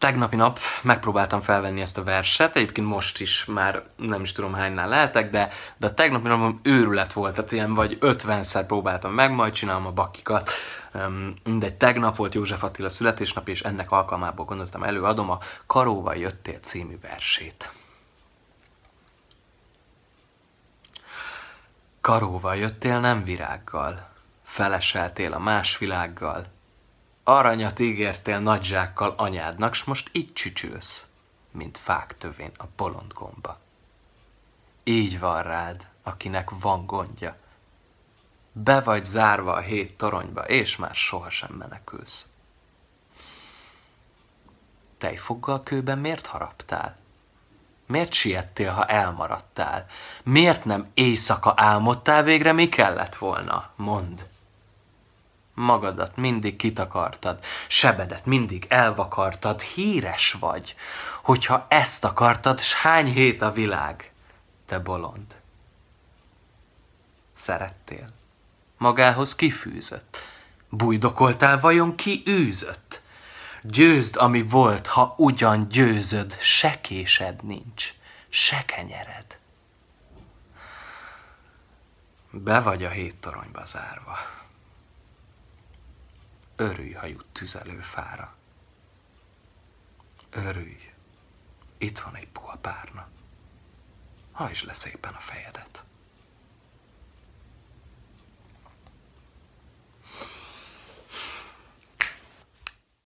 Tegnapi nap megpróbáltam felvenni ezt a verset, egyébként most is már nem is tudom hánynál lehetek, de a tegnapi napom őrület volt, tehát ilyen vagy 50-szer próbáltam meg, majd csinálom a bakikat. Mindegy, tegnap volt József Attila születésnap, és ennek alkalmából gondoltam előadom a Karóval jöttél című versét. Karóval jöttél, nem virággal, feleseltél a más világgal, aranyat ígértél nagy zsákkal anyádnak, s most így csücsülsz, mint fák tövén a bolond gomba. Így van rád, akinek van gondja. Be vagy zárva a 7 toronyba, és már sohasem menekülsz. Tejfoggal kőben miért haraptál? Miért siettél, ha elmaradtál? Miért nem éjszaka álmodtál, végre mi kellett volna? Mondd. Magadat mindig kitakartad, sebedet mindig elvakartad, híres vagy, hogyha ezt akartad, s hány hét a világ, te bolond. Szerettél, magához kifűzött, bujdokoltál, vajon ki űzött? Győzd, ami volt, ha ugyan győzöd, se késed nincs, se kenyered. Be vagy a 7 toronyba zárva. Örülj, ha jut tüzelőfára. Örülj, itt van egy puha párna. Hajtsd le szépen a fejedet.